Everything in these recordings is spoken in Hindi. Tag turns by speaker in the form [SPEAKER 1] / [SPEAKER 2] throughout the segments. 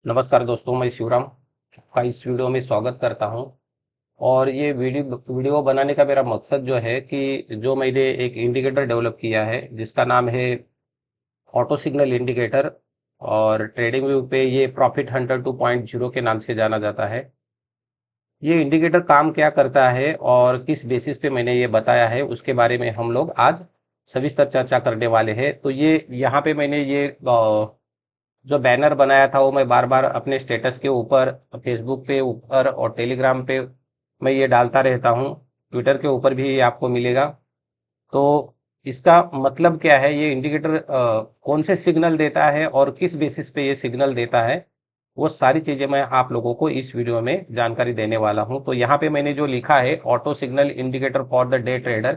[SPEAKER 1] नमस्कार दोस्तों, मैं शिवराम का इस वीडियो में स्वागत करता हूं। और ये वीडियो बनाने का मेरा मकसद जो है कि जो मैंने एक इंडिकेटर डेवलप किया है जिसका नाम है ऑटो सिग्नल इंडिकेटर, और ट्रेडिंग व्यू पे ये प्रॉफिट हंटर 2.0 के नाम से जाना जाता है। ये इंडिकेटर काम क्या करता है और किस बेसिस पे मैंने ये बताया है उसके बारे में हम लोग आज सविस्तर चर्चा करने वाले हैं। तो ये यहाँ पे मैंने ये जो बैनर बनाया था वो मैं बार बार अपने स्टेटस के ऊपर, फेसबुक पे ऊपर और टेलीग्राम पे मैं ये डालता रहता हूँ। ट्विटर के ऊपर भी ये आपको मिलेगा। तो इसका मतलब क्या है, ये इंडिकेटर कौन से सिग्नल देता है और किस बेसिस पे ये सिग्नल देता है, वो सारी चीज़ें मैं आप लोगों को इस वीडियो में जानकारी देने वाला हूँ। तो यहाँ पे मैंने जो लिखा है auto signal indicator for the day trader,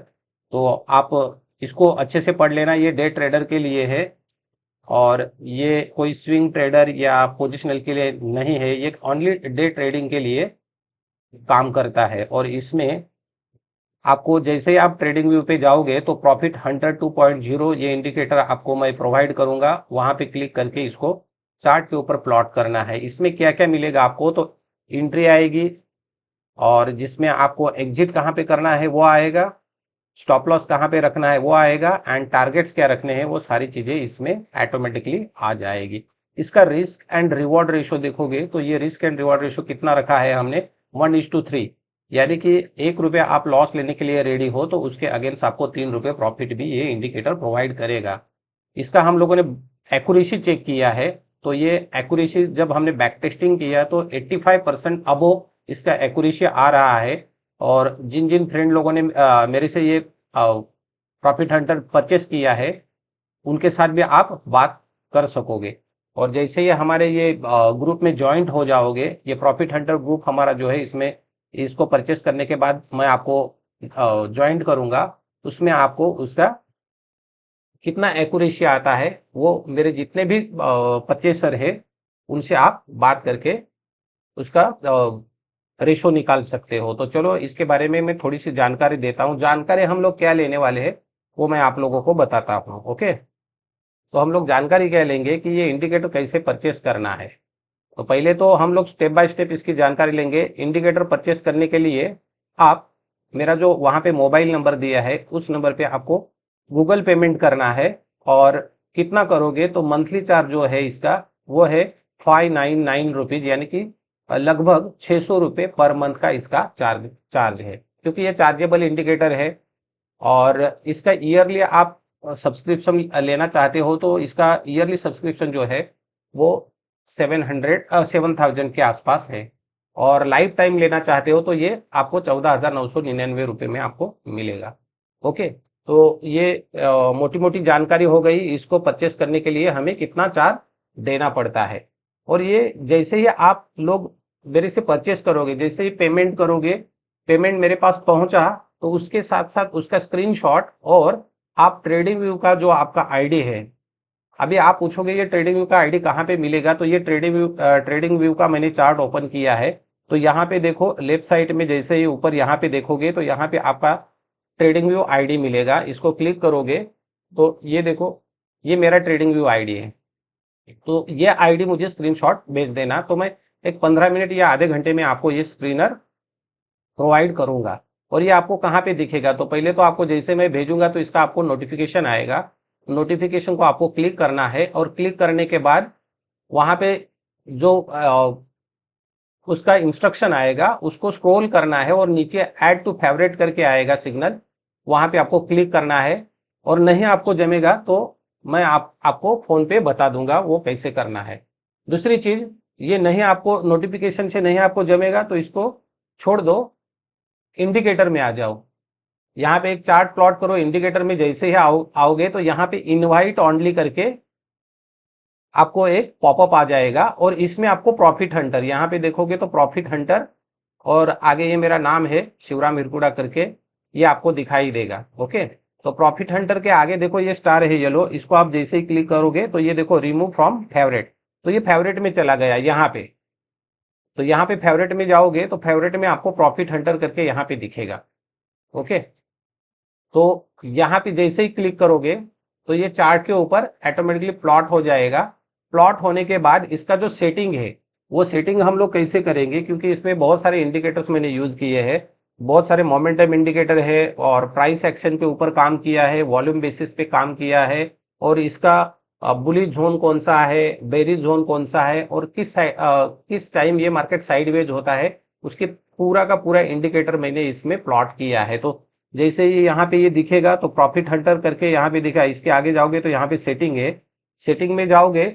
[SPEAKER 1] तो आप इसको अच्छे से पढ़ लेना। ये डे ट्रेडर के लिए है और ये कोई स्विंग ट्रेडर या पोजिशनल के लिए नहीं है। ये ओनली डे ट्रेडिंग के लिए काम करता है। और इसमें आपको जैसे ही आप ट्रेडिंग व्यू पे जाओगे तो प्रॉफिट हंटर 2.0 ये इंडिकेटर आपको मैं प्रोवाइड करूंगा। वहां पे क्लिक करके इसको चार्ट के ऊपर प्लॉट करना है। इसमें क्या क्या मिलेगा आपको, तो एंट्री आएगी, और जिसमें आपको एग्जिट कहाँ पे करना है वो आएगा, स्टॉप लॉस कहाँ पे रखना है वो आएगा, एंड टारगेट्स क्या रखने हैं वो सारी चीजें इसमें ऑटोमेटिकली आ जाएगी। इसका रिस्क एंड रिवॉर्ड रेशो देखोगे तो ये रिस्क एंड रिवॉर्ड रेशो कितना रखा है हमने, 1:3। यानी कि 1 रुपया आप लॉस लेने के लिए रेडी हो तो उसके अगेंस्ट आपको 3 रुपये प्रॉफिट भी ये इंडिकेटर प्रोवाइड करेगा। इसका हम लोगों ने एक्यूरेसी चेक किया है। तो ये एक्यूरेसी जब हमने बैक टेस्टिंग किया तो 85% अबो इसका एक्यूरेसी आ रहा है। और जिन जिन फ्रेंड लोगों ने मेरे से ये प्रॉफिट हंटर परचेस किया है उनके साथ भी आप बात कर सकोगे। और जैसे ही हमारे ये ग्रुप में ज्वाइंट हो जाओगे, ये प्रॉफिट हंटर ग्रुप हमारा जो है, इसमें इसको परचेस करने के बाद मैं आपको ज्वाइंट करूंगा। उसमें आपको उसका कितना एक्यूरेसी आता है वो मेरे जितने भी परचेसर है उनसे आप बात करके उसका रेशो निकाल सकते हो। तो चलो इसके बारे में मैं थोड़ी सी जानकारी देता हूँ। जानकारी हम लोग क्या लेने वाले हैं वो मैं आप लोगों को बताता हूँ। ओके, तो हम लोग जानकारी क्या लेंगे कि ये इंडिकेटर कैसे परचेस करना है। तो पहले तो हम लोग स्टेप बाय स्टेप इसकी जानकारी लेंगे। इंडिकेटर परचेस करने के लिए आप मेरा जो वहां पे मोबाइल नंबर दिया है उस नंबर पे आपको गूगल पेमेंट करना है। और कितना करोगे, तो मंथली चार्ज जो है इसका वो है 599 रुपीज, यानी कि लगभग 600 रुपये पर मंथ का इसका चार्ज चार्ज है, क्योंकि ये चार्जेबल इंडिकेटर है। और इसका ईयरली आप सब्सक्रिप्शन लेना चाहते हो तो इसका ईयरली सब्सक्रिप्शन जो है वो 7,000 के आसपास है। और लाइफ टाइम लेना चाहते हो तो ये आपको 14,999 रुपये में आपको मिलेगा। ओके, तो ये मोटी मोटी जानकारी हो गई। इसको परचेस करने के लिए हमें कितना चार्ज देना पड़ता है। और ये जैसे ही आप लोग मेरे से परचेस करोगे, जैसे ही पेमेंट करोगे, पेमेंट मेरे पास पहुंचा तो उसके साथ साथ उसका स्क्रीनशॉट और आप ट्रेडिंग व्यू का जो आपका आईडी है। अभी आप पूछोगे ये ट्रेडिंग व्यू का आईडी कहाँ पे मिलेगा, तो ये ट्रेडिंग व्यू का मैंने चार्ट ओपन किया है। तो यहाँ पे देखो लेफ्ट साइड में, जैसे ही ऊपर यहाँ पे देखोगे तो यहाँ पे आपका ट्रेडिंग व्यू आईडी मिलेगा। इसको क्लिक करोगे तो ये देखो, ये मेरा ट्रेडिंग व्यू आईडी है। तो ये आईडी मुझे स्क्रीनशॉट भेज देना, तो मैं एक 15 मिनट या आधे घंटे में आपको ये स्क्रीनर प्रोवाइड करूंगा। और ये आपको कहाँ पे दिखेगा, तो पहले तो आपको जैसे मैं भेजूंगा तो इसका आपको नोटिफिकेशन आएगा। नोटिफिकेशन को आपको क्लिक करना है और क्लिक करने के बाद वहां पे जो उसका इंस्ट्रक्शन आएगा उसको स्क्रॉल करना है और नीचे ऐड टू फेवरेट करके आएगा सिग्नल, वहां पे आपको क्लिक करना है। और नहीं आपको जमेगा तो मैं आपको फोन पे बता दूंगा वो कैसे करना है। दूसरी चीज, ये नहीं आपको नोटिफिकेशन से नहीं आपको जमेगा तो इसको छोड़ दो, इंडिकेटर में आ जाओ। यहाँ पे एक चार्ट प्लॉट करो। इंडिकेटर में जैसे ही आओगे तो यहाँ पे इनवाइट ऑनली करके आपको एक पॉपअप आ जाएगा। और इसमें आपको प्रॉफिट हंटर, यहाँ पे देखोगे तो प्रॉफिट हंटर और आगे ये मेरा नाम है शिवराम हिरकुड़ा करके, ये आपको दिखाई देगा। ओके, तो प्रॉफिट हंटर के आगे देखो ये स्टार है येलो, इसको आप जैसे ही क्लिक करोगे तो ये देखो रिमूव फ्रॉम फेवरेट, तो ये फेवरेट में चला गया यहाँ पे। तो यहाँ पे फेवरेट में जाओगे तो फेवरेट में आपको प्रॉफिट हंटर करके यहाँ पे दिखेगा। ओके, तो यहाँ पे जैसे ही क्लिक करोगे तो ये चार्ट के ऊपर ऑटोमेटिकली प्लॉट हो जाएगा। प्लॉट होने के बाद इसका जो सेटिंग है वो सेटिंग हम लोग कैसे करेंगे, क्योंकि इसमें बहुत सारे इंडिकेटर्स मैंने यूज किए हैं, बहुत सारे मोमेंटम इंडिकेटर है और प्राइस एक्शन के ऊपर काम किया है, वॉल्यूम बेसिस पे काम किया है, और इसका बुलिश जोन कौन सा है, बेरिश जोन कौन सा है, और किस टाइम ये मार्केट साइडवेज होता है, उसके पूरा का पूरा इंडिकेटर मैंने इसमें प्लॉट किया है। तो जैसे ये यहाँ पे ये दिखेगा तो प्रॉफिट हंटर करके यहाँ पे दिखा, इसके आगे जाओगे तो यहाँ पे सेटिंग है, सेटिंग में जाओगे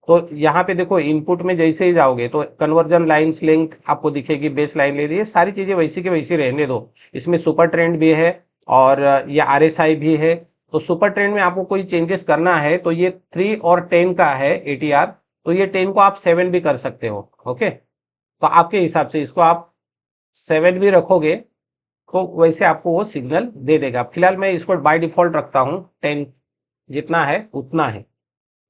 [SPEAKER 1] तो यहाँ पे देखो इनपुट में जैसे ही जाओगे तो कन्वर्जन लाइन्स लेंथ आपको दिखेगी, बेस लाइन ले रही है, सारी चीजें वैसी के वैसी रहने दो। इसमें सुपर ट्रेंड भी है और ये RSI भी है। तो सुपर ट्रेंड में आपको कोई चेंजेस करना है तो ये 3 और 10 का है ATR, तो ये 10 को आप 7 भी कर सकते हो। ओके, तो आपके हिसाब से इसको आप 7 भी रखोगे तो वैसे आपको वो सिग्नल दे देगा। फिलहाल मैं इसको बाय डिफॉल्ट रखता हूँ 10, जितना है उतना है।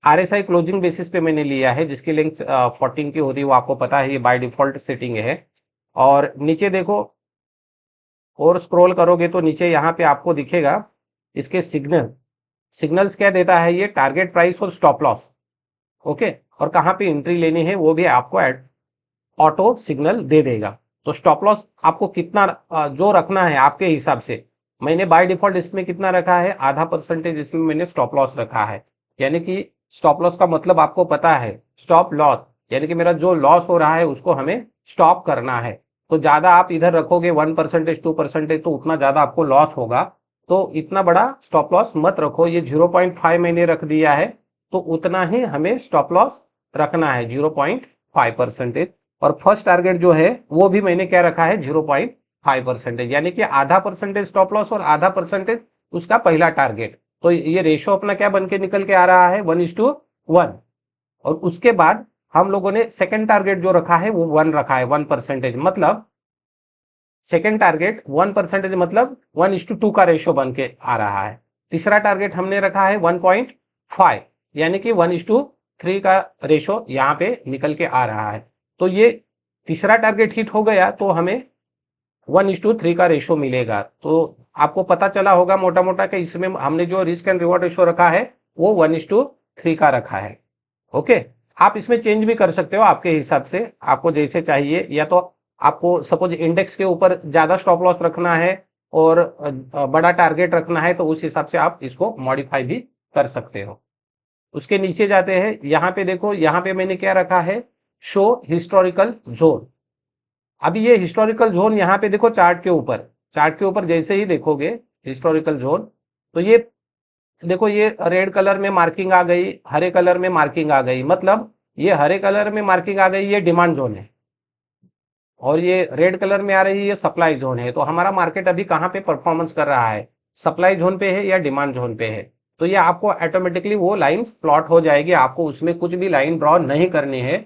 [SPEAKER 1] RSI क्लोजिंग बेसिस पे मैंने लिया है, जिसकी लेंथ 14 की होती है, वो आपको पता है, ये बाय डिफॉल्ट सेटिंग है। और नीचे देखो और स्क्रॉल करोगे तो नीचे यहाँ पे आपको दिखेगा इसके सिग्नल्स क्या देता है, ये टारगेट प्राइस और स्टॉप लॉस। ओके, और कहाँ पे एंट्री लेनी है वो भी आपको ऑटो सिग्नल दे देगा। तो स्टॉप लॉस आपको कितना जो रखना है आपके हिसाब से, मैंने बाय डिफॉल्ट इसमें कितना रखा है, ½ इसमें मैंने स्टॉप लॉस रखा है। यानी कि स्टॉप लॉस का मतलब आपको पता है, स्टॉप लॉस यानी कि मेरा जो लॉस हो रहा है उसको हमें स्टॉप करना है। तो ज्यादा आप इधर रखोगे 1% 2% तो उतना ज्यादा आपको लॉस होगा। तो इतना बड़ा स्टॉप लॉस मत रखो, ये 0.5 मैंने रख दिया है, तो उतना ही हमें स्टॉप लॉस रखना है 0.5%। और फर्स्ट टारगेट जो है वो भी मैंने क्या रखा है 0.5%, यानी कि ½ स्टॉप लॉस और ½ उसका पहला टारगेट। तो ये रेशो अपना क्या बन के निकल के आ रहा है 1:1। और उसके बाद हम लोगों ने सेकंड टारगेट जो रखा है वो 1 रखा है, 1%, मतलब सेकंड टारगेट 1% मतलब 1:2 का रेशो बन के आ रहा है। तीसरा टारगेट हमने रखा है 1.5, यानी कि 1:3 का रेशो यहाँ पे निकल के आ रहा है। तो ये तीसरा टारगेट हिट हो गया तो हमें 1:3 का रेशो मिलेगा। तो आपको पता चला होगा मोटा मोटा कि इसमें हमने जो रिस्क एंड रिवॉर्ड रेशो रखा है वो 1:3 का रखा है। ओके, आप इसमें चेंज भी कर सकते हो आपके हिसाब से, आपको जैसे चाहिए, या तो आपको सपोज इंडेक्स के ऊपर ज्यादा स्टॉप लॉस रखना है और बड़ा टारगेट रखना है तो उस हिसाब से आप इसको मॉडिफाई भी कर सकते हो। उसके नीचे जाते हैं, यहाँ पे देखो, यहाँ पे मैंने क्या रखा है, शो हिस्टोरिकल जोन। अभी ये हिस्टोरिकल जोन यहाँ पे देखो चार्ट के ऊपर जैसे ही देखोगे हिस्टोरिकल जोन, तो ये देखो ये रेड कलर में मार्किंग आ गई, हरे कलर में मार्किंग आ गई, मतलब ये हरे कलर में मार्किंग आ गई ये डिमांड जोन है, और ये रेड कलर में आ रही है ये सप्लाई जोन है। तो हमारा मार्केट अभी कहाँ पे परफॉर्मेंस कर रहा है, सप्लाई जोन पे है या डिमांड जोन पे है। तो ये आपको ऑटोमेटिकली वो लाइंस प्लॉट हो जाएगी, आपको उसमें कुछ भी लाइन ड्रॉ नहीं करनी है।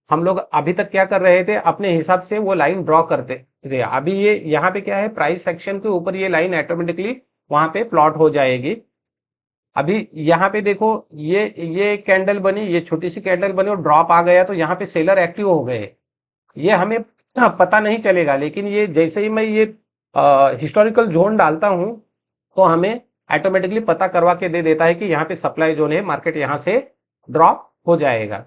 [SPEAKER 1] हम लोग अभी तक क्या कर रहे थे, अपने हिसाब से वो लाइन ड्रॉ करते थे। अभी ये यहाँ पे क्या है, प्राइस सेक्शन के ऊपर ये लाइन ऑटोमेटिकली वहां पे प्लॉट हो जाएगी। अभी यहाँ पे देखो ये कैंडल बनी, ये छोटी सी कैंडल बनी और ड्रॉप आ गया, तो यहाँ पे सेलर एक्टिव हो गए। ये हमें पता नहीं चलेगा, लेकिन ये जैसे ही मैं ये हिस्टोरिकल जोन डालता हूँ तो हमें ऑटोमेटिकली पता करवा के दे देता है कि यहाँ पे सप्लाई जोन है, मार्केट यहाँ से ड्रॉप हो जाएगा।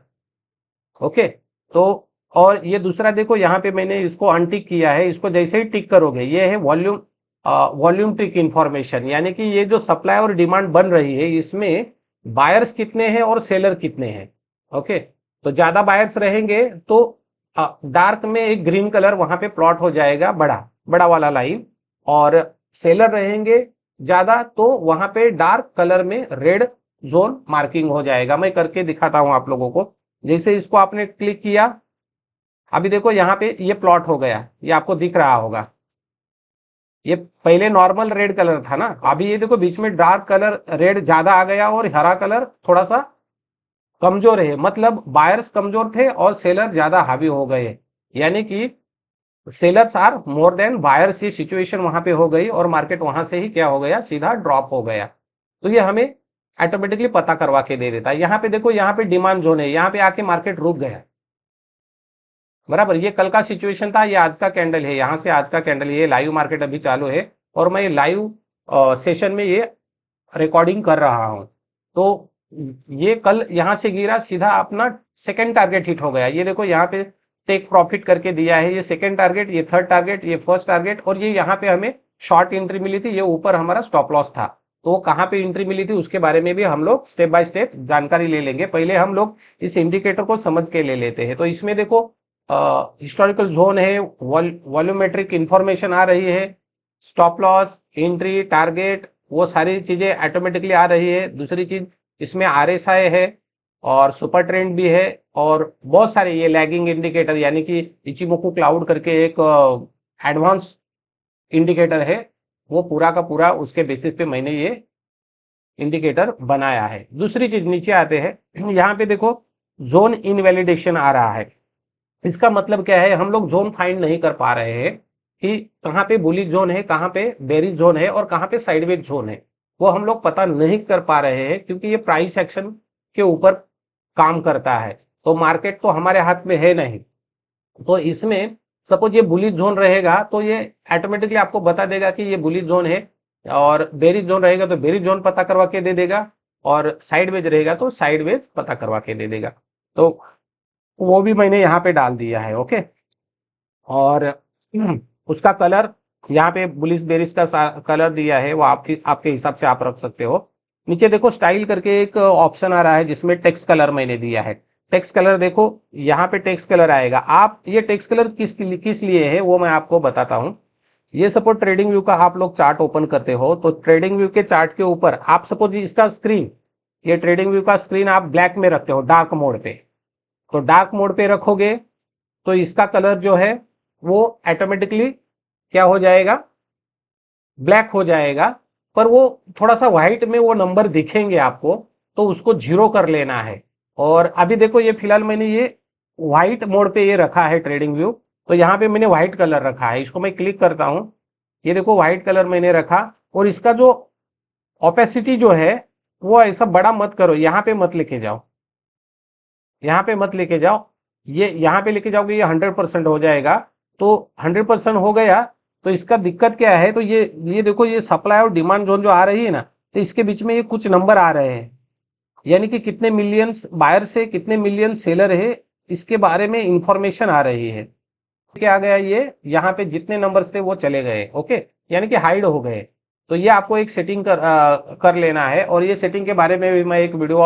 [SPEAKER 1] ओके, तो और ये दूसरा देखो, यहाँ पे मैंने इसको अनटिक किया है, इसको जैसे ही टिक करोगे ये है वॉल्यूम टिक इंफॉर्मेशन, यानी कि ये जो सप्लाई और डिमांड बन रही है इसमें बायर्स कितने हैं और सेलर कितने हैं। ओके, तो ज्यादा बायर्स रहेंगे तो डार्क में एक ग्रीन कलर वहां पे प्लॉट हो जाएगा, बड़ा बड़ा वाला लाइन, और सेलर रहेंगे ज्यादा तो वहां पे डार्क कलर में रेड जोन मार्किंग हो जाएगा। मैं करके दिखाता हूं आप लोगों को। जैसे इसको आपने क्लिक किया, अभी देखो यहाँ पे ये प्लॉट हो गया, ये आपको दिख रहा होगा। ये पहले नॉर्मल रेड कलर था ना, अभी ये देखो बीच में डार्क कलर रेड ज्यादा आ गया और हरा कलर थोड़ा सा कमजोर है, मतलब बायर्स कमजोर थे और सेलर ज्यादा हावी हो गए, यानी कि sellers are more than buyers, ये सिचुएशन वहां पे हो गई और मार्केट वहां से ही क्या हो गया, सीधा ड्रॉप हो गया। तो ये हमें ऑटोमेटिकली पता करवा के दे देता है। यहाँ पे देखो, यहाँ पे डिमांड जोन है, यहाँ पे आके मार्केट रुक गया, बराबर। ये कल का सिचुएशन था, ये आज का कैंडल है, यहाँ से आज का कैंडल, ये लाइव मार्केट अभी चालू है और मैं लाइव सेशन में ये रिकॉर्डिंग कर रहा हूँ। तो ये कल यहाँ से गिरा, सीधा अपना सेकंड टारगेट हिट हो गया। ये देखो यहाँ पे टेक प्रॉफिट करके दिया है, ये सेकंड टारगेट, ये थर्ड टारगेट, ये फर्स्ट टारगेट, और ये यहाँ पे हमें शॉर्ट एंट्री मिली थी, ये ऊपर हमारा स्टॉप लॉस था। तो कहाँ पे एंट्री मिली थी उसके बारे में भी हम लोग स्टेप बाय स्टेप जानकारी ले लेंगे। पहले हम लोग इस इंडिकेटर को समझ के ले लेते हैं। तो इसमें देखो हिस्टोरिकल जोन है, वॉल्यूमेट्रिक इंफॉर्मेशन आ रही है, स्टॉप लॉस, एंट्री, टारगेट, वो सारी चीजें ऑटोमेटिकली आ रही है। दूसरी चीज इसमें RSI है और सुपर ट्रेंड भी है, और बहुत सारे ये लैगिंग इंडिकेटर, यानी कि इचिमोकू क्लाउड करके एक एडवांस इंडिकेटर है, वो पूरा का पूरा उसके बेसिस पे मैंने ये इंडिकेटर बनाया है। दूसरी चीज नीचे आते हैं, यहाँ पे देखो जोन इनवैलिडेशन आ रहा है। इसका मतलब क्या है, हम लोग जोन फाइंड नहीं कर पा रहे हैं कि कहाँ पे बुलिश जोन है, कहाँ पे बेरिश जोन है, और कहाँ पे साइडवेज जोन है, वो हम लोग पता नहीं कर पा रहे हैं, क्योंकि ये प्राइस एक्शन के ऊपर काम करता है। तो मार्केट तो हमारे हाथ में है नहीं। तो इसमें सपोज ये बुलिश जोन रहेगा तो ये ऑटोमेटिकली आपको बता देगा कि ये बुलिश जोन है, और बेरिश जोन रहेगा तो बेरिश जोन पता करवा के दे देगा, और साइडवेज रहेगा तो साइडवेज पता करवा के दे देगा। तो वो भी मैंने यहाँ पे डाल दिया है। ओके, और उसका कलर यहाँ पे बुलिश बेरिश का कलर दिया है, वो आपके हिसाब से आप रख सकते हो। नीचे देखो स्टाइल करके एक ऑप्शन आ रहा है, जिसमें टेक्स्ट कलर मैंने दिया है। टेक्स्ट कलर देखो, यहाँ पे टेक्स्ट कलर आएगा। आप ये टेक्स्ट कलर किस लिए है वो मैं आपको बताता हूँ। ये सपोज ट्रेडिंग व्यू का आप लोग चार्ट ओपन करते हो, तो ट्रेडिंग व्यू के चार्ट के ऊपर आप सपोज इसका स्क्रीन, ये ट्रेडिंग व्यू का स्क्रीन आप ब्लैक में रखते हो, डार्क मोड पे। तो डार्क मोड पे रखोगे तो इसका कलर जो है वो ऑटोमेटिकली क्या हो जाएगा, ब्लैक हो जाएगा। पर वो थोड़ा सा व्हाइट में वो नंबर दिखेंगे आपको, तो उसको 0 कर लेना है। और अभी देखो ये फिलहाल मैंने ये व्हाइट मोड पे ये रखा है ट्रेडिंग व्यू, तो यहाँ पे मैंने व्हाइट कलर रखा है। इसको मैं क्लिक करता हूं, ये देखो व्हाइट कलर मैंने रखा। और इसका जो ओपेसिटी जो है वो ऐसा बड़ा मत करो, यहाँ पे मत लेके जाओ, यहाँ पे मत लेके जाओ। ये यहाँ पे लेके जाओगे ये 100% हो जाएगा। तो 100% हो गया, तो इसका दिक्कत क्या है, तो ये देखो ये सप्लाई और डिमांड जोन जो आ रही है ना, तो इसके बीच में ये कुछ नंबर आ रहे हैं, यानी कि कितने मिलियंस बायर से कितने मिलियन सेलर है, इसके बारे में इंफॉर्मेशन आ रही है। क्या आ गया, ये यहाँ पे जितने नंबर्स थे वो चले गए। ओके, यानी कि हाइड हो गए। तो ये आपको एक सेटिंग कर लेना है, और ये सेटिंग के बारे में भी मैं एक वीडियो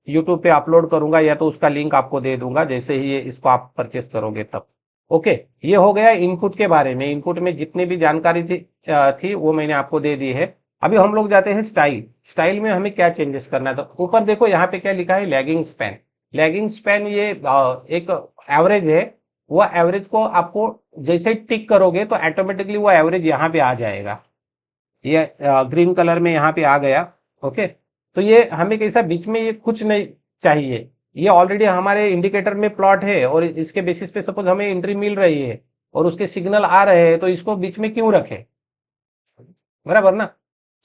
[SPEAKER 1] यूट्यूब पे अपलोड करूंगा, या तो उसका लिंक आपको दे दूंगा जैसे ही ये इसको आप परचेस करोगे तब। ओके, ये हो गया इनपुट के बारे में। इनपुट में जितनी भी जानकारी थी वो मैंने आपको दे दी है। अभी हम लोग जाते हैं स्टाइल। स्टाइल में हमें क्या चेंजेस करना है, तो ऊपर देखो यहाँ पे क्या लिखा है, लैगिंग स्पैन। लैगिंग स्पैन ये एक एवरेज है। वो एवरेज को आपको जैसे टिक करोगे तो ऑटोमेटिकली वो एवरेज यहाँ पे आ जाएगा। ये ग्रीन कलर में यहाँ पे आ गया। ओके, तो ये हमें कैसा बीच में ये कुछ नहीं चाहिए, ये ऑलरेडी हमारे इंडिकेटर में प्लॉट है, और इसके बेसिस पे सपोज हमें एंट्री मिल रही है और उसके सिग्नल आ रहे हैं, तो इसको बीच में क्यों रखे, बराबर ना।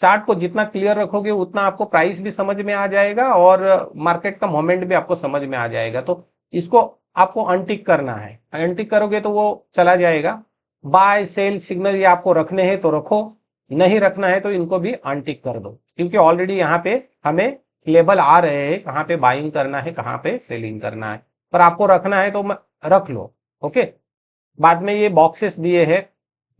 [SPEAKER 1] चार्ट को जितना क्लियर रखोगे उतना आपको प्राइस भी समझ में आ जाएगा, और मार्केट का मोमेंट भी आपको समझ में आ जाएगा। तो इसको आपको अनटिक करना है, अनटिक करोगे तो वो चला जाएगा। बाय सेल सिग्नल ये आपको रखने हैं तो रखो, नहीं रखना है तो इनको भी अनटिक कर दो, क्योंकि ऑलरेडी यहाँ पे हमें लेबल आ रहे हैं कहाँ पे बाइंग करना है, कहाँ पे सेलिंग करना है। पर आपको रखना है तो रख लो। ओके, बाद में ये बॉक्सेस दिए हैं,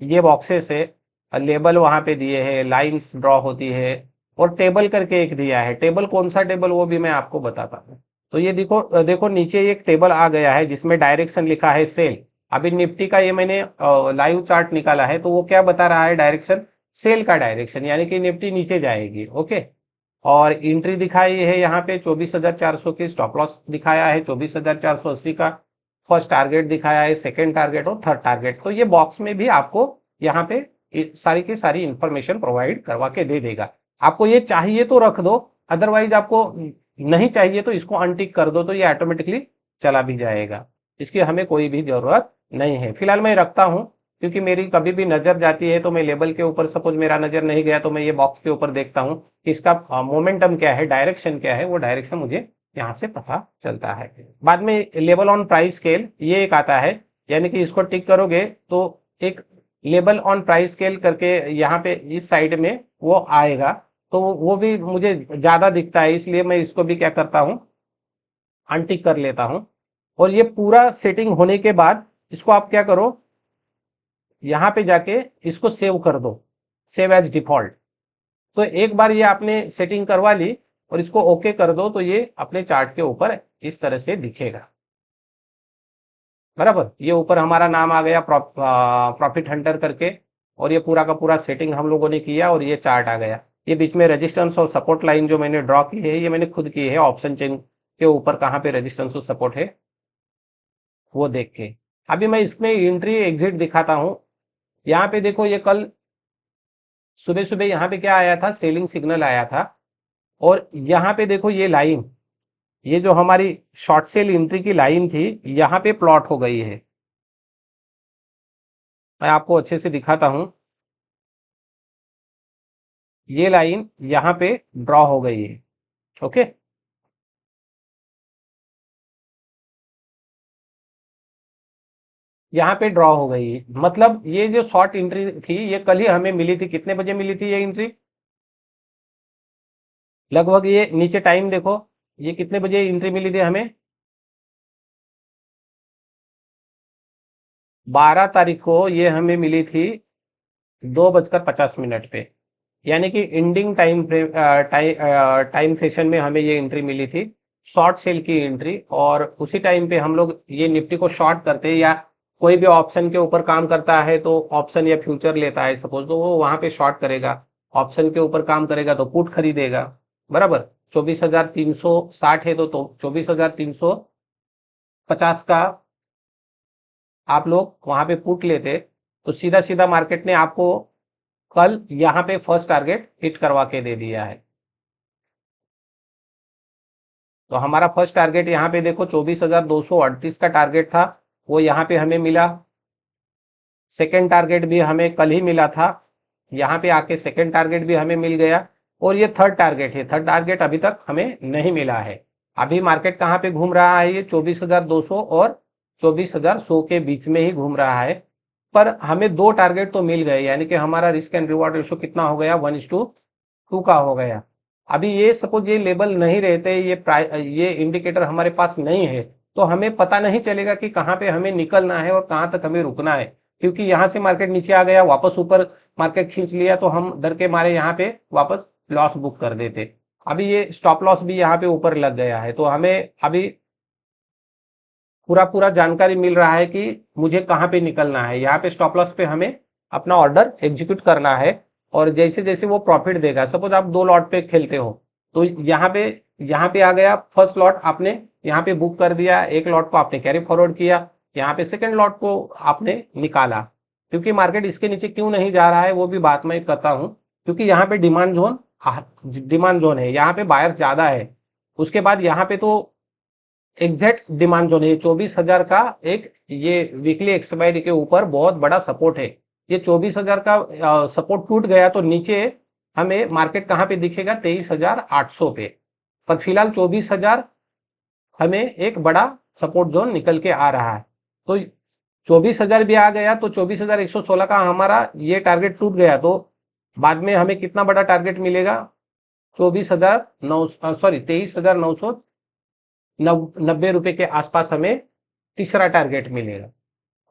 [SPEAKER 1] ये बॉक्सेस है, लेबल वहां पे दिए हैं, लाइंस ड्रॉ होती है, और टेबल करके एक दिया है। टेबल कौन सा टेबल वो भी मैं आपको बताता हूँ। तो ये देखो देखो नीचे एक टेबल आ गया है जिसमें डायरेक्शन लिखा है सेल। अभी निफ्टी का ये मैंने लाइव चार्ट निकाला है, तो वो क्या बता रहा है, डायरेक्शन सेल का डायरेक्शन, यानी कि निफ्टी नीचे जाएगी। ओके, और एंट्री दिखाई है यहाँ पे 24,400 की, स्टॉप लॉस दिखाया है 24,480 का, फर्स्ट टारगेट दिखाया है, सेकंड टारगेट और थर्ड टारगेट। तो ये बॉक्स में भी आपको यहाँ पे सारी की सारी इंफॉर्मेशन प्रोवाइड करवा के दे देगा। आपको ये चाहिए तो रख दो, अदरवाइज आपको नहीं चाहिए तो इसको अनटिक कर दो, तो ये ऑटोमेटिकली चला भी जाएगा। इसकी हमें कोई भी जरूरत नहीं है। फिलहाल मैं रखता हूं, क्योंकि मेरी कभी भी नजर जाती है तो मैं लेबल के ऊपर, सपोज मेरा नजर नहीं गया तो मैं ये बॉक्स के ऊपर देखता हूँ कि इसका मोमेंटम क्या है, डायरेक्शन क्या है, वो डायरेक्शन मुझे यहाँ से पता चलता है। बाद में लेबल ऑन प्राइस स्केल ये एक आता है, यानी कि इसको टिक करोगे तो एक लेबल ऑन प्राइस स्केल करके यहाँ पे इस साइड में वो आएगा। तो वो भी मुझे ज़्यादा दिखता है, इसलिए मैं इसको भी क्या करता हूँ, अनटिक कर लेता हूँ। और ये पूरा सेटिंग होने के बाद इसको आप क्या करो, यहाँ पे जाके इसको सेव कर दो, सेव एज डिफॉल्ट। तो एक बार ये आपने सेटिंग करवा ली और इसको ओके कर दो, तो ये अपने चार्ट के ऊपर इस तरह से दिखेगा। बराबर, ये ऊपर हमारा नाम आ गया प्रॉफिट हंटर करके, और ये पूरा का पूरा सेटिंग हम लोगों ने किया और ये चार्ट आ गया। ये बीच में रेजिस्टेंस और सपोर्ट लाइन जो मैंने ड्रॉ की है, ये मैंने खुद की है, ऑप्शन चेन के ऊपर कहाँ पे रेजिस्टेंस और सपोर्ट है वो देख के। अभी मैं इसमें एंट्री एग्जिट दिखाता हूँ। यहाँ पे देखो, ये कल सुबह सुबह यहाँ पे क्या आया था, सेलिंग सिग्नल आया था, और यहाँ पे देखो ये लाइन, ये जो हमारी शॉर्ट सेल एंट्री की लाइन थी, यहाँ पे प्लॉट हो गई है। मैं आपको अच्छे से दिखाता हूं, ये लाइन यहाँ पे ड्रॉ हो गई है। ओके, यहाँ पे ड्रॉ हो गई है, मतलब ये जो शॉर्ट एंट्री थी ये कल ही हमें मिली थी। कितने बजे मिली थी ये एंट्री? लगभग, ये नीचे टाइम देखो, ये कितने बजे एंट्री मिली थी हमें? 12 तारीख को ये हमें मिली थी 2:50 पे, यानी कि ending time frame, time session में हमें ये एंट्री मिली थी, शॉर्ट सेल की एंट्री। और उसी टाइम पे हम लोग ये निफ्टी को शॉर्ट करते हैं, या कोई भी ऑप्शन के ऊपर काम करता है तो ऑप्शन या फ्यूचर लेता है सपोज, तो वो वहां पे शॉर्ट करेगा। ऑप्शन के ऊपर काम करेगा तो पुट खरीदेगा। बराबर, 24,360 है तो 24,350 का आप लोग वहां पे पुट लेते, तो सीधा सीधा मार्केट ने आपको कल यहाँ पे फर्स्ट टारगेट हिट करवा के दे दिया है। तो हमारा फर्स्ट टारगेट यहाँ पे देखो 24,238 का टारगेट था, वो यहाँ पे हमें मिला। सेकेंड टारगेट भी हमें कल ही मिला था, यहाँ पे आके सेकेंड टारगेट भी हमें मिल गया। और ये थर्ड टारगेट है, थर्ड टारगेट अभी तक हमें नहीं मिला है। अभी मार्केट कहाँ पे घूम रहा है, ये 24,200 और 24,100 के बीच में ही घूम रहा है। पर हमें दो टारगेट तो मिल गए, यानी कि हमारा रिस्क एंड रिवॉर्ड रेशो कितना हो गया, 1:2 का हो गया। अभी ये सपोज ये लेवल नहीं रहते, ये इंडिकेटर हमारे पास नहीं है, तो हमें पता नहीं चलेगा कि कहाँ पे हमें निकलना है और कहाँ तक हमें रुकना है। क्योंकि यहाँ से मार्केट नीचे आ गया, वापस ऊपर मार्केट खींच लिया, तो हम डर के मारे यहाँ पे वापस लॉस बुक कर देते। अभी ये स्टॉप लॉस भी यहाँ पे ऊपर लग गया है, तो हमें अभी पूरा पूरा जानकारी मिल रहा है कि मुझे कहाँ पे निकलना है। यहाँ पे स्टॉप लॉस पे हमें अपना ऑर्डर एग्जीक्यूट करना है, और जैसे जैसे वो प्रॉफिट देगा, सपोज आप 2 लॉट पे खेलते हो, तो यहाँ पे आ गया फर्स्ट लॉट, आपने यहाँ पे बुक कर दिया, एक लॉट को आपने कैरी फॉरवर्ड किया, यहाँ पे सेकेंड लॉट को आपने निकाला। क्योंकि मार्केट इसके नीचे क्यों नहीं जा रहा है वो भी बात मैं करता हूँ, क्योंकि यहाँ पे डिमांड जोन है, यहाँ पे बायर ज्यादा है। उसके बाद यहाँ पे तो एग्जैक्ट डिमांड जोन है, 24,000 का एक ये वीकली एक्सपायरी के ऊपर बहुत बड़ा सपोर्ट है। ये 24,000 का सपोर्ट टूट गया तो नीचे हमें मार्केट कहाँ पे दिखेगा, 23,800 पे। पर फिलहाल 24,000 हमें एक बड़ा सपोर्ट जोन निकल के आ रहा है। तो 24,000 भी आ गया तो 24,116 का हमारा ये टारगेट टूट गया, तो बाद में हमें कितना बड़ा टारगेट मिलेगा, 23,990 रुपए के आसपास हमें तीसरा टारगेट मिलेगा।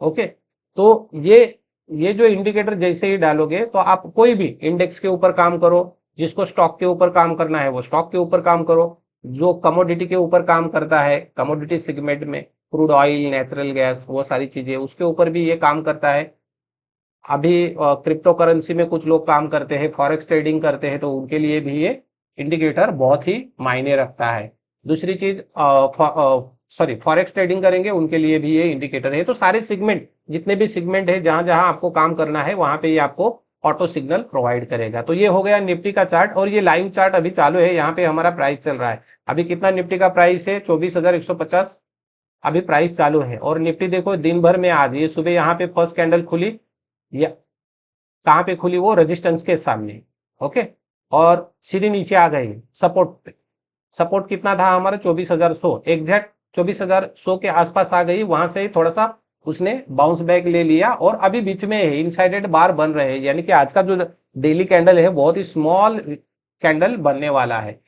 [SPEAKER 1] ओके, तो ये जो इंडिकेटर जैसे ही डालोगे, तो आप कोई भी इंडेक्स के ऊपर काम करो, जिसको स्टॉक के ऊपर काम करना है वो स्टॉक के ऊपर काम करो, जो कमोडिटी के ऊपर काम करता है कमोडिटी सेगमेंट में, क्रूड ऑयल, नेचुरल गैस, वो सारी चीजें, उसके ऊपर भी ये काम करता है। अभी क्रिप्टो करेंसी में कुछ लोग काम करते हैं, फॉरेक्स ट्रेडिंग करते हैं, तो उनके लिए भी ये इंडिकेटर बहुत ही मायने रखता है। दूसरी चीज, फॉरेक्स ट्रेडिंग करेंगे उनके लिए भी ये इंडिकेटर है। तो सारे सेगमेंट, जितने भी सेगमेंट है जहां जहां आपको काम करना है, वहां पे ये आपको ऑटो सिग्नल प्रोवाइड करेगा। तो ये हो गया निफ्टी का चार्ट, और ये लाइव चार्ट अभी चालू है। यहाँ पे हमारा प्राइस चल रहा है, अभी कितना निफ्टी का प्राइस है, 24,150 अभी प्राइस चालू है। और निफ्टी देखो दिन भर में आज ये सुबह यहाँ पे फर्स्ट कैंडल खुली, या कहाँ पे खुली, वो रेजिस्टेंस के सामने। ओके, और सीधी नीचे आ गई सपोर्ट पे। सपोर्ट कितना था हमारा, 24,100, एग्जैक्ट 24,100 के आसपास आ गई। वहां से थोड़ा सा उसने बाउंस बैक ले लिया, और अभी बीच में इनसाइडेड बार बन रहे हैं, यानी कि आज का जो डेली कैंडल है बहुत ही स्मॉल कैंडल बनने वाला है।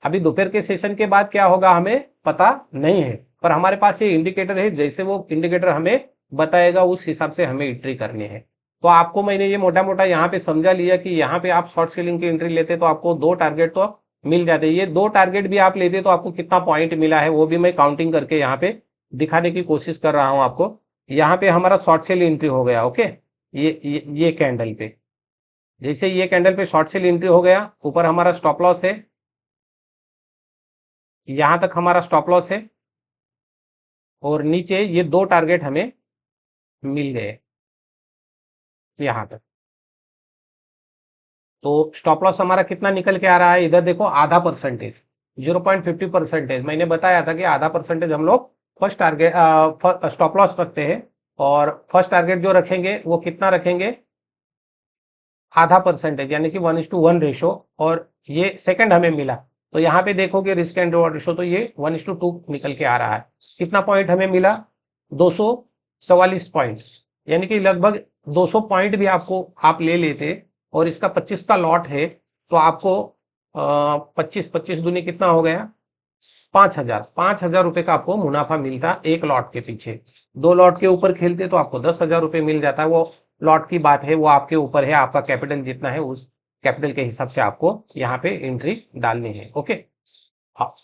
[SPEAKER 1] अभी दोपहर के सेशन के बाद क्या होगा हमें पता नहीं है, पर हमारे पास ये इंडिकेटर है, जैसे वो इंडिकेटर हमें बताएगा उस हिसाब से हमें एंट्री करनी है। तो आपको मैंने ये मोटा मोटा यहाँ पे समझा लिया कि यहाँ पे आप शॉर्ट सेलिंग की एंट्री लेते तो आपको 2 टारगेट तो मिल जाते। ये 2 टारगेट भी आप लेते तो आपको कितना पॉइंट मिला है वो भी मैं काउंटिंग करके यहाँ पे दिखाने की कोशिश कर रहा हूँ आपको। यहाँ पे हमारा शॉर्ट सेल एंट्री हो गया। ओके, ये कैंडल पे, जैसे ये कैंडल पे शॉर्ट सेल एंट्री हो गया, ऊपर हमारा स्टॉप लॉस है, यहां तक हमारा स्टॉप लॉस है, और नीचे ये 2 टारगेट हमें मिल गए यहां तक। तो स्टॉप लॉस हमारा कितना निकल के आ रहा है, इधर देखो आधा परसेंटेज, 0.50%। मैंने बताया था कि आधा परसेंटेज हम लोग फर्स्ट टारगेट स्टॉप लॉस रखते हैं, और फर्स्ट टारगेट जो रखेंगे वो कितना रखेंगे, आधा परसेंटेज, यानी कि 1:1 रेशो। और ये सेकंड हमें मिला, तो यहाँ पे देखोगे रिस्क एंड रिवॉर्ड रेशो, तो ये 1:2 निकल के आ रहा है। कितना पॉइंट हमें मिला, 244 पॉइंट, यानी कि लगभग 200 पॉइंट भी आपको आप ले लेते, और इसका 25 का लॉट है, तो आपको 25 दूनी कितना हो गया, 5,000 रुपए का आपको मुनाफा मिलता एक लॉट के पीछे। 2 लॉट के ऊपर खेलते तो आपको 10,000 रुपए मिल जाता है। वो लॉट की बात है, वो आपके ऊपर है, आपका कैपिटल जितना है उस कैपिटल के हिसाब से आपको यहाँ पे एंट्री डालनी है। ओके, हाँ,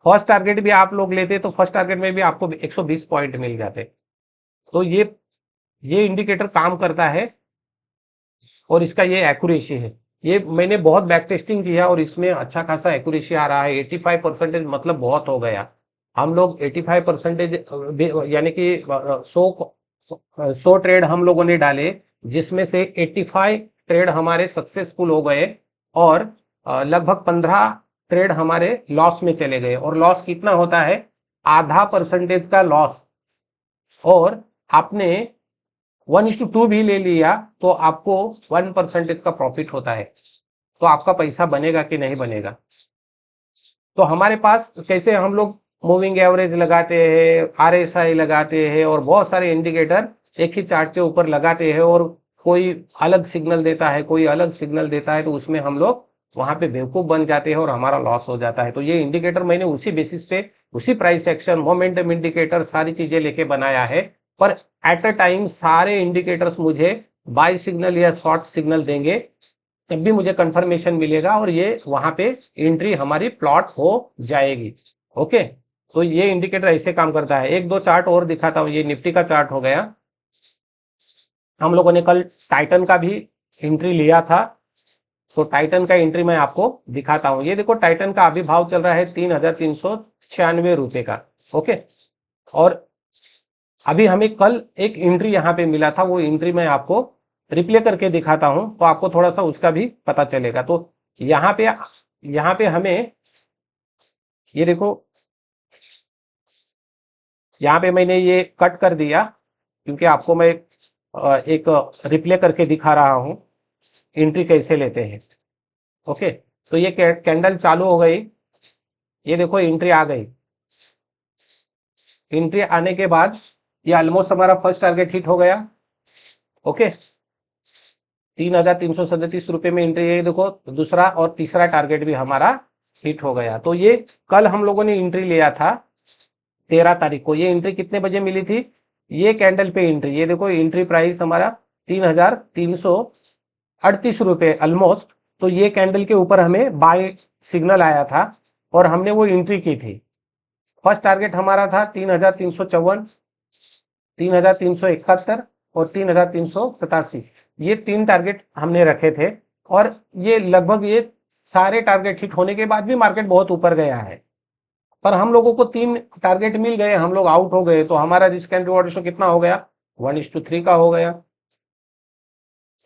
[SPEAKER 1] फर्स्ट टारगेट भी आप लोग लेते तो फर्स्ट टारगेट में भी आपको 120 पॉइंट मिल जाते। तो ये इंडिकेटर काम करता है, और इसका ये एक्यूरेसी है। ये मैंने बहुत बैक टेस्टिंग किया और इसमें अच्छा खासा एक्यूरेसी आ रहा है। 85% मतलब बहुत हो गया। हम लोग 85% यानी कि 100 ट्रेड हम लोगों ने डाले, जिसमें से 85 ट्रेड हमारे सक्सेसफुल हो गए, और लगभग 15 ट्रेड हमारे लॉस में चले गए। और लॉस कितना होता है, आधा परसेंटेज का लॉस। और आपने 1:2 भी ले लिया तो आपको 1% का प्रॉफिट होता है। तो आपका पैसा बनेगा कि नहीं बनेगा। तो हमारे पास कैसे हम लोग मूविंग एवरेज लगाते हैं, RSI लगाते हैं, और बहुत सारे इंडिकेटर एक ही चार्ट के ऊपर लगाते हैं, और कोई अलग सिग्नल देता है, कोई अलग सिग्नल देता है, तो उसमें हम लोग वहां पे बेवकूफ बन जाते हैं और हमारा लॉस हो जाता है। तो ये इंडिकेटर मैंने उसी बेसिस पे, उसी प्राइस एक्शन, मोमेंटम इंडिकेटर, सारी चीजें लेके बनाया है। पर एट अ टाइम सारे इंडिकेटर्स मुझे बाय सिग्नल या शॉर्ट सिग्नल देंगे, तब भी मुझे कंफर्मेशन मिलेगा, और ये वहां पे एंट्री हमारी प्लॉट हो जाएगी। ओके, तो ये इंडिकेटर ऐसे काम करता है। 1-2 चार्ट और दिखाता हूँ। ये निफ्टी का चार्ट हो गया। हम लोगों ने कल टाइटन का भी एंट्री लिया था, तो टाइटन का एंट्री मैं आपको दिखाता हूँ। ये देखो टाइटन का अभी भाव चल रहा है 3,396 रुपए का। ओके, और अभी हमें कल एक एंट्री यहाँ पे मिला था, वो एंट्री मैं आपको रिप्ले करके दिखाता हूं, तो आपको थोड़ा सा उसका भी पता चलेगा। तो यहाँ पे हमें ये देखो, यहाँ पे मैंने ये कट कर दिया, क्योंकि आपको मैं एक रिप्ले करके दिखा रहा हूं एंट्री कैसे लेते हैं। ओके, तो ये कैंडल चालू हो गई, ये देखो एंट्री आ गई। एंट्री आने के बाद ये ऑलमोस्ट हमारा फर्स्ट टारगेट हिट हो गया। ओके, 3,337 रुपए में एंट्री है। देखो दूसरा और तीसरा टारगेट भी हमारा हिट हो गया। तो ये कल हम लोगों ने एंट्री लिया था 13 तारीख को। ये एंट्री कितने बजे मिली थी, ये कैंडल पे एंट्री, ये देखो एंट्री प्राइस हमारा 3,338 रुपए ऑलमोस्ट। तो ये कैंडल के ऊपर हमें बाय सिग्नल आया था, और हमने वो एंट्री की थी। फर्स्ट टारगेट हमारा था 3,354, 3,371 और 3,387। ये 3 टारगेट हमने रखे थे, और ये लगभग ये सारे टारगेट हिट होने के बाद भी मार्केट बहुत ऊपर गया है, पर हम लोगों को 3 टारगेट मिल गए, हम लोग आउट हो गए। तो हमारा रिस्क एंड रिवॉर्ड रेशो कितना हो गया, 1:3 का हो गया।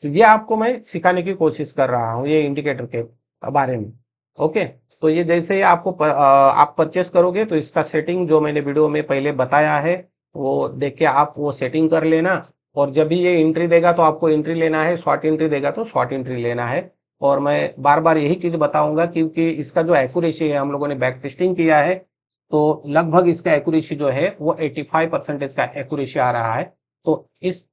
[SPEAKER 1] तो ये आपको मैं सिखाने की कोशिश कर रहा हूँ ये इंडिकेटर के बारे में। ओके, तो ये जैसे ही आप परचेस करोगे, तो इसका सेटिंग जो मैंने वीडियो में पहले बताया है वो देख के आप वो सेटिंग कर लेना। और जब भी ये एंट्री देगा तो आपको एंट्री लेना है, शॉर्ट एंट्री देगा तो शॉर्ट एंट्री लेना है। और मैं बार बार यही चीज बताऊंगा, क्योंकि इसका जो एक्यूरेसी है, हम लोगों ने बैक टेस्टिंग किया है, तो लगभग इसका एक्यूरेसी जो है वो 85% का एक्यूरेसी आ रहा है। तो इस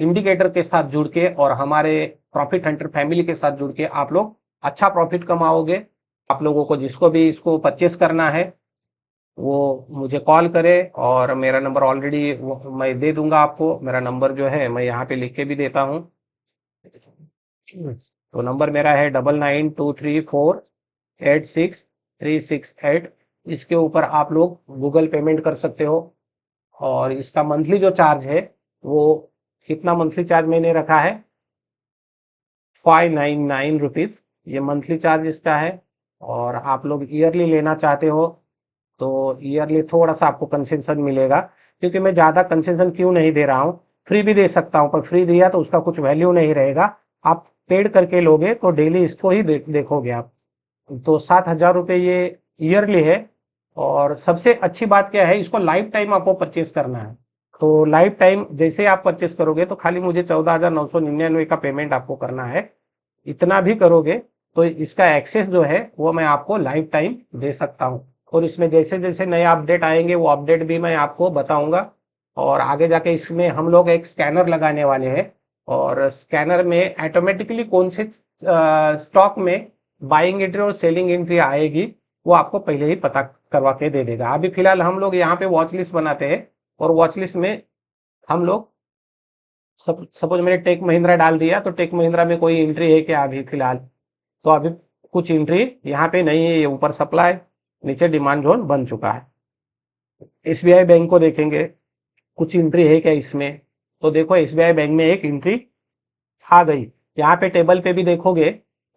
[SPEAKER 1] इंडिकेटर के साथ जुड़ के और हमारे प्रॉफिट हंटर फैमिली के साथ जुड़ के आप लोग अच्छा प्रॉफिट कमाओगे। आप लोगों को जिसको भी इसको परचेस करना है वो मुझे कॉल करे, और मेरा नंबर ऑलरेडी मैं दे दूंगा आपको। मेरा नंबर जो है मैं यहाँ पे लिख के भी देता हूँ। तो नंबर मेरा है 9923486368। इसके ऊपर आप लोग गूगल पेमेंट कर सकते हो। और इसका मंथली जो चार्ज है वो कितना मंथली चार्ज मैंने रखा है, 599 रुपीज़ ये मंथली चार्ज इसका है। और आप लोग ईयरली लेना चाहते हो तो ईयरली थोड़ा सा आपको कंसेशन मिलेगा, क्योंकि मैं ज़्यादा कंसेशन क्यों नहीं दे रहा हूँ, फ्री भी दे सकता हूँ, पर फ्री दिया तो उसका कुछ वैल्यू नहीं रहेगा। आप पेड करके लोगे तो डेली इसको ही देखोगे आप। तो 7,000 रुपये ये ईयरली है। और सबसे अच्छी बात क्या है, इसको लाइफ टाइम आपको परचेस करना है। तो लाइफ टाइम जैसे आप परचेस करोगे तो खाली मुझे 14,999 का पेमेंट आपको करना है। इतना भी करोगे तो इसका एक्सेस जो है वो मैं आपको लाइफ टाइम दे सकता हूँ। और इसमें जैसे जैसे नए अपडेट आएंगे वो अपडेट भी मैं आपको बताऊंगा। और आगे जाके इसमें हम लोग एक स्कैनर लगाने वाले हैं, और स्कैनर में ऑटोमेटिकली कौन से स्टॉक में बाइंग एंट्री और सेलिंग एंट्री आएगी वो आपको पहले ही पता करवा के दे देगा। अभी फिलहाल हम लोग यहाँ पे वॉच लिस्ट बनाते हैं, और वॉच लिस्ट में हम लोग सपोज मैंने टेक महिंद्रा डाल दिया, तो टेक महिंद्रा में कोई एंट्री है क्या अभी फिलहाल, तो अभी कुछ एंट्री यहाँ पे नहीं है। ये ऊपर सप्लाई, नीचे डिमांड जोन बन चुका है। एसबीआई बैंक को देखेंगे कुछ एंट्री है क्या इसमें, तो देखो एसबीआई बैंक में एक एंट्री आ गई। यहाँ पे टेबल पे भी देखोगे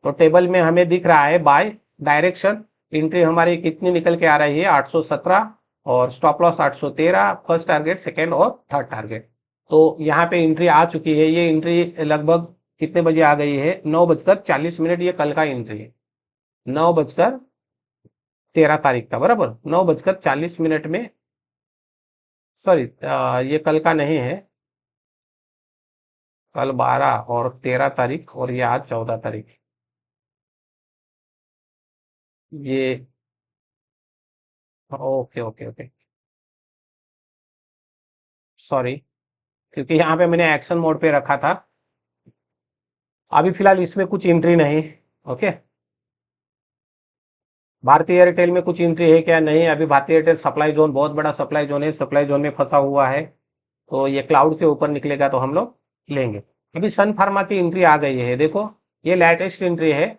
[SPEAKER 1] तो टेबल में हमें दिख रहा है बाय डायरेक्शन एंट्री हमारी कितनी निकल के आ रही है, 817, और stop loss 813, first target, second और थर्ड टारगेट। तो यहाँ पे एंट्री आ चुकी है। ये एंट्री लगभग कितने बजे आ गई है, 9:40 ये कल का एंट्री है, 9:13 का, बराबर 9:40 में। सॉरी, ये कल का नहीं है, कल 12 और 13 तारीख, और ये आज 14 तारीख। ये ओके ओके ओके, सॉरी, क्योंकि यहाँ पे मैंने एक्शन मोड पे रखा था। अभी फिलहाल इसमें कुछ एंट्री नहीं। ओके, भारतीय एयरटेल में कुछ एंट्री है क्या, नहीं। अभी भारतीय एयरटेल सप्लाई जोन, बहुत बड़ा सप्लाई जोन है, सप्लाई जोन में फंसा हुआ है। तो ये क्लाउड के ऊपर निकलेगा तो हम लोग लेंगे। अभी सन फार्मा की एंट्री आ गई है, देखो ये लेटेस्ट एंट्री है।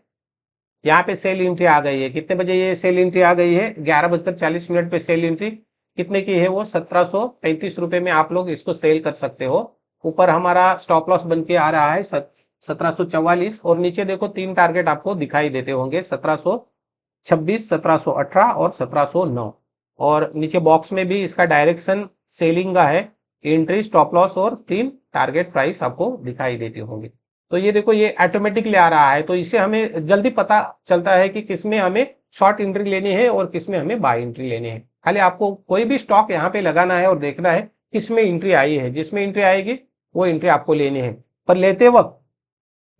[SPEAKER 1] यहाँ पे सेल एंट्री आ गई है, कितने बजे ये सेल एंट्री आ गई है, 11:40 पे सेल एंट्री। कितने की है वो, 1735 रुपये में आप लोग इसको सेल कर सकते हो। ऊपर हमारा स्टॉप लॉस बन के आ रहा है 1744, और नीचे देखो तीन टारगेट आपको दिखाई देते होंगे, 1726, 1718 और 1709। और नीचे बॉक्स में भी इसका डायरेक्शन सेलिंग का है, एंट्री, स्टॉप लॉस और तीन टारगेट प्राइस आपको दिखाई देते होंगे। तो ये देखो ये ऑटोमेटिकली आ रहा है, तो इससे हमें जल्दी पता चलता है कि किसमें हमें शॉर्ट एंट्री लेनी है और किसमें हमें बाय एंट्री लेनी है। खाली आपको कोई भी स्टॉक यहाँ पे लगाना है और देखना है किसमें एंट्री आई है, जिसमें एंट्री आएगी वो एंट्री आपको लेनी है। पर लेते वक्त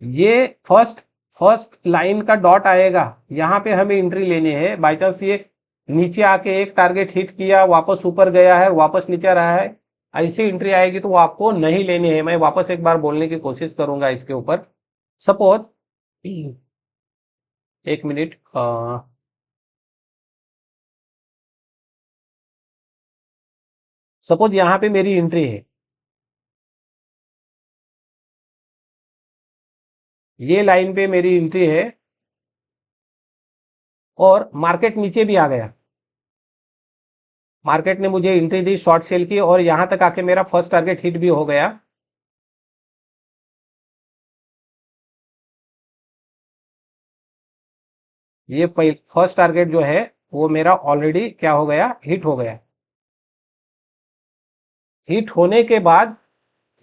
[SPEAKER 1] ये फर्स्ट फर्स्ट लाइन का डॉट आएगा, यहाँ पे हमें एंट्री लेनी है। बाई चांस ये नीचे आके एक टारगेट हिट किया, वापस ऊपर गया है, वापस नीचे रहा है, ऐसी एंट्री आएगी तो वो आपको नहीं लेनी है। मैं वापस एक बार बोलने की कोशिश करूंगा इसके ऊपर। सपोज, एक मिनट, सपोज यहाँ पे मेरी एंट्री है, ये लाइन पे मेरी एंट्री है, और मार्केट नीचे भी आ गया, मार्केट ने मुझे एंट्री दी शॉर्ट सेल की, और यहां तक आके मेरा फर्स्ट टारगेट हिट भी हो गया। ये फर्स्ट टारगेट जो है वो मेरा ऑलरेडी क्या हो गया, हिट हो गया। हिट होने के बाद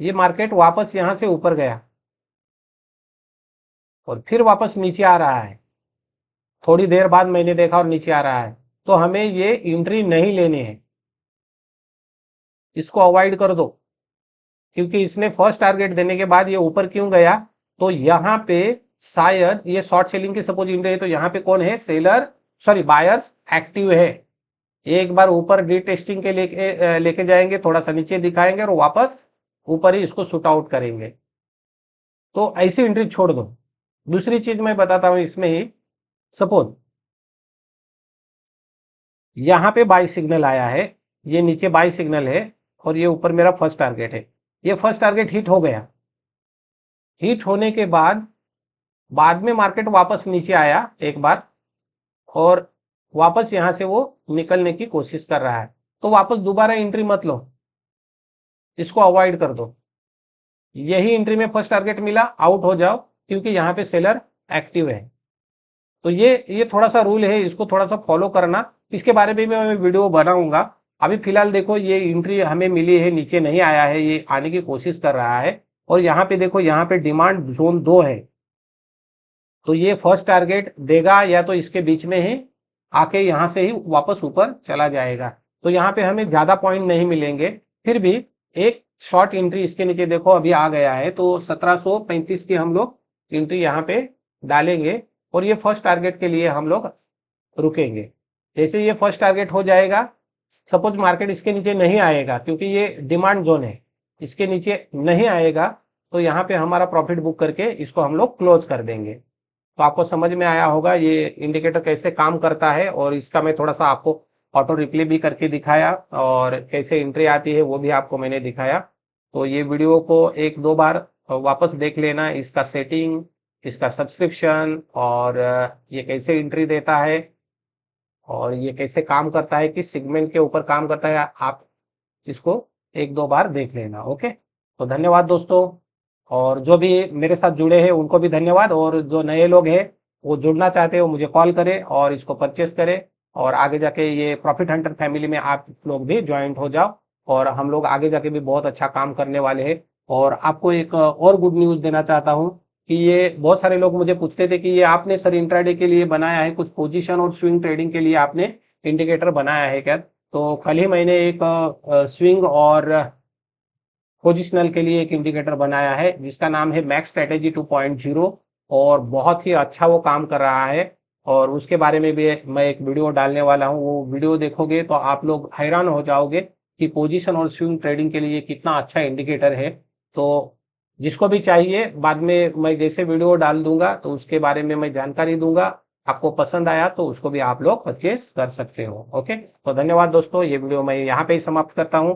[SPEAKER 1] ये मार्केट वापस यहां से ऊपर गया और फिर वापस नीचे आ रहा है। थोड़ी देर बाद मैंने देखा और नीचे आ रहा है, तो हमें ये एंट्री नहीं लेनी है, इसको अवॉइड कर दो। क्योंकि इसने फर्स्ट टारगेट देने के बाद ये ऊपर क्यों गया, तो यहाँ पे शायद ये शॉर्ट सेलिंग की सपोज एंट्री है, तो यहाँ पे कौन है, सेलर, सॉरी बायर्स एक्टिव है। एक बार ऊपर रीटेस्टिंग के लेके जाएंगे, थोड़ा सा नीचे दिखाएंगे और वापस ऊपर ही इसको शूट आउट करेंगे। तो ऐसी एंट्री छोड़ दो। दूसरी चीज मैं बताता हूं इसमें ही, सपोज यहाँ पे बाई सिग्नल आया है, ये नीचे बाई सिग्नल है और ये ऊपर मेरा फर्स्ट टारगेट है। ये फर्स्ट टारगेट हिट हो गया। हिट होने के बाद में मार्केट वापस नीचे आया एक बार और वापस यहां से वो निकलने की कोशिश कर रहा है, तो वापस दोबारा एंट्री मत लो, इसको अवॉइड कर दो। यही एंट्री में फर्स्ट टारगेट मिला, आउट हो जाओ, क्योंकि यहाँ पे सेलर एक्टिव है। तो ये थोड़ा सा रूल है, इसको थोड़ा सा फॉलो करना। इसके बारे में भी मैं वीडियो बनाऊंगा। अभी फिलहाल देखो ये एंट्री हमें मिली है, नीचे नहीं आया है, ये आने की कोशिश कर रहा है। और यहाँ पे देखो, यहाँ पे डिमांड जोन 2 है, तो ये फर्स्ट टारगेट देगा या तो इसके बीच में ही आके यहाँ से ही वापस ऊपर चला जाएगा। तो यहाँ पे हमें ज्यादा पॉइंट नहीं मिलेंगे, फिर भी एक शॉर्ट एंट्री इसके नीचे देखो अभी आ गया है, तो 1735 की हम लोग एंट्री यहाँ पे डालेंगे और ये फर्स्ट टारगेट के लिए हम लोग रुकेंगे। जैसे ये फर्स्ट टारगेट हो जाएगा, सपोज मार्केट इसके नीचे नहीं आएगा क्योंकि ये डिमांड जोन है, इसके नीचे नहीं आएगा, तो यहाँ पे हमारा प्रॉफिट बुक करके इसको हम लोग क्लोज कर देंगे। तो आपको समझ में आया होगा ये इंडिकेटर कैसे काम करता है, और इसका मैं थोड़ा सा आपको ऑटो रिप्ले भी करके दिखाया और कैसे एंट्री आती है वो भी आपको मैंने दिखाया। तो ये वीडियो को एक दो बार वापस देख लेना, इसका सेटिंग, इसका सब्सक्रिप्शन, और ये कैसे एंट्री देता है और ये कैसे काम करता है, किस सेगमेंट के ऊपर काम करता है, आप इसको एक दो बार देख लेना। ओके, तो धन्यवाद दोस्तों, और जो भी मेरे साथ जुड़े हैं उनको भी धन्यवाद, और जो नए लोग हैं वो जुड़ना चाहते हो मुझे कॉल करें और इसको परचेस करें, और आगे जाके ये प्रॉफिट हंटर फैमिली में आप लोग भी ज्वाइंट हो जाओ, और हम लोग आगे जाके भी बहुत अच्छा काम करने वाले हैं। और आपको एक और गुड न्यूज़ देना चाहता हूँ कि ये बहुत सारे लोग मुझे पूछते थे कि ये आपने सर इंट्राडे के लिए बनाया है, कुछ पोजीशन और स्विंग ट्रेडिंग के लिए आपने इंडिकेटर बनाया है क्या? तो कल ही मैंने एक स्विंग और पोजिशनल के लिए एक इंडिकेटर बनाया है जिसका नाम है मैक्स स्ट्रेटेजी 2.0, और बहुत ही अच्छा वो काम कर रहा है। और उसके बारे में भी मैं एक वीडियो डालने वाला हूँ, वो वीडियो देखोगे तो आप लोग हैरान हो जाओगे कि पोजीशन और स्विंग ट्रेडिंग के लिए कितना अच्छा इंडिकेटर है। तो जिसको भी चाहिए, बाद में मैं जैसे वीडियो डाल दूंगा तो उसके बारे में मैं जानकारी दूंगा, आपको पसंद आया तो उसको भी आप लोग परचेज कर सकते हो। ओके, तो धन्यवाद दोस्तों, ये वीडियो मैं यहाँ पे ही समाप्त करता हूँ।